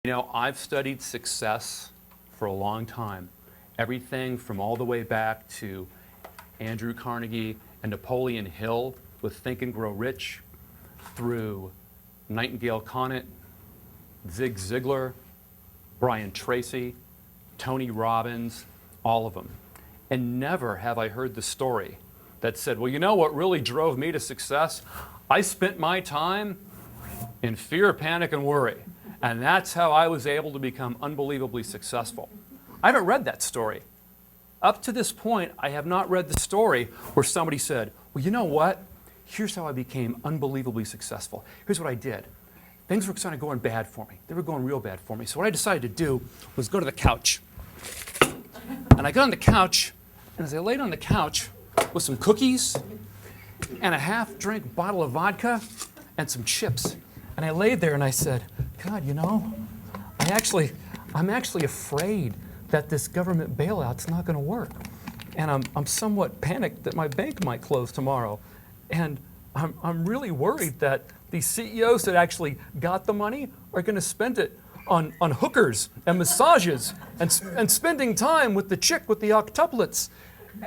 You know, I've studied success for a long time. Everything from all the way back to Andrew Carnegie and Napoleon Hill with Think and Grow Rich, through Nightingale Conant, Zig Ziglar, Brian Tracy, Tony Robbins, all of them. And never have I heard the story that said, well, you know what really drove me to success? I spent my time in fear, panic, and worry. And that's how I was able to become unbelievably successful. I haven't read that story. Up to this point, I have not read the story where somebody said, well, you know what? Here's how I became unbelievably successful. Here's what I did. Things were kind of going bad for me. They were going real bad for me. So what I decided to do was go to the couch. And I got on the couch, and as I laid on the couch with some cookies and a half-drink bottle of vodka and some chips, and I laid there and I said, God, you know, I'm actually afraid that this government bailout's not going to work. And I'm somewhat panicked that my bank might close tomorrow. And I'm really worried that these CEOs that actually got the money are going to spend it on hookers and massages and spending time with the chick with the octuplets.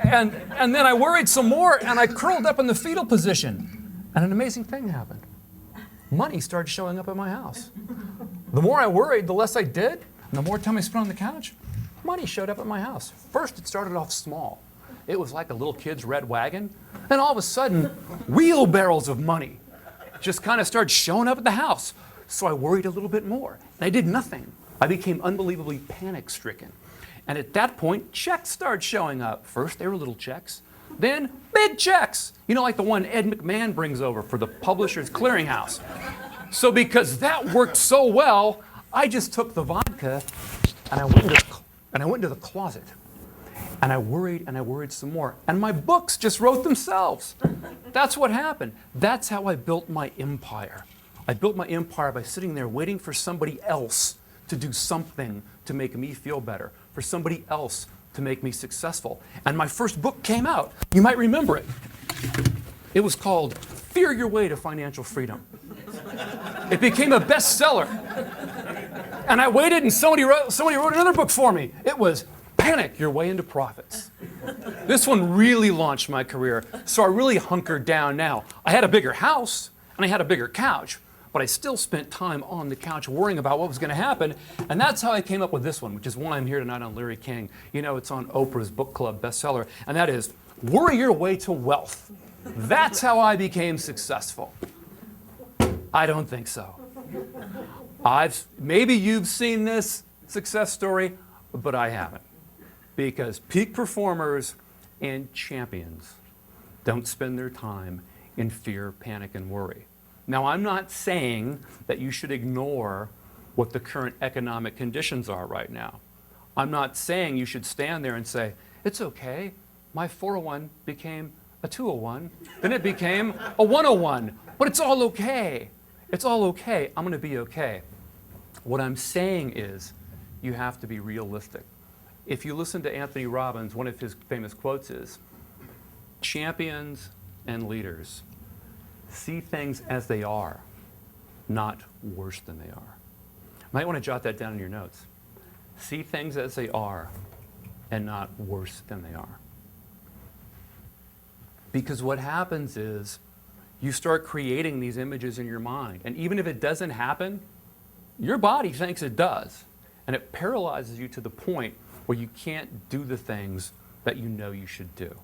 And then I worried some more, and I curled up in the fetal position. And an amazing thing happened. Money started showing up at my house. The more I worried, the less I did, and the more time I spent on the couch, money showed up at my house. First, it started off small. It was like a little kid's red wagon, and all of a sudden, wheelbarrows of money just kind of started showing up at the house. So I worried a little bit more, and I did nothing. I became unbelievably panic-stricken. And at that point, checks started showing up. First, they were little checks. Then, big checks. You know, like the one Ed McMahon brings over for the Publishers Clearinghouse. So because that worked so well, I just took the vodka and I went into the closet. And I worried some more. And my books just wrote themselves. That's what happened. That's how I built my empire. I built my empire by sitting there waiting for somebody else to do something to make me feel better, for somebody else to make me successful. And my first book came out. You might remember it. It was called Fear Your Way to Financial Freedom. It became a bestseller. And I waited, and somebody wrote another book for me. It was Panic Your Way into Profits. This one really launched my career, so I really hunkered down now. I had a bigger house, and I had a bigger couch, but I still spent time on the couch worrying about what was going to happen, and that's how I came up with this one, which is why I'm here tonight on Larry King. You know, it's on Oprah's book club bestseller, and that is Worry Your Way to Wealth. That's how I became successful. I don't think so. Maybe you've seen this success story, but I haven't. Because peak performers and champions don't spend their time in fear, panic, and worry. Now, I'm not saying that you should ignore what the current economic conditions are right now. I'm not saying you should stand there and say, it's okay, my 401 became a 201, then it became a 101, but it's all okay. It's all okay. I'm going to be okay. What I'm saying is you have to be realistic. If you listen to Anthony Robbins, one of his famous quotes is, champions and leaders see things as they are, not worse than they are. You might want to jot that down in your notes. See things as they are and not worse than they are. Because what happens is you start creating these images in your mind. And even if it doesn't happen, your body thinks it does. And it paralyzes you to the point where you can't do the things that you know you should do.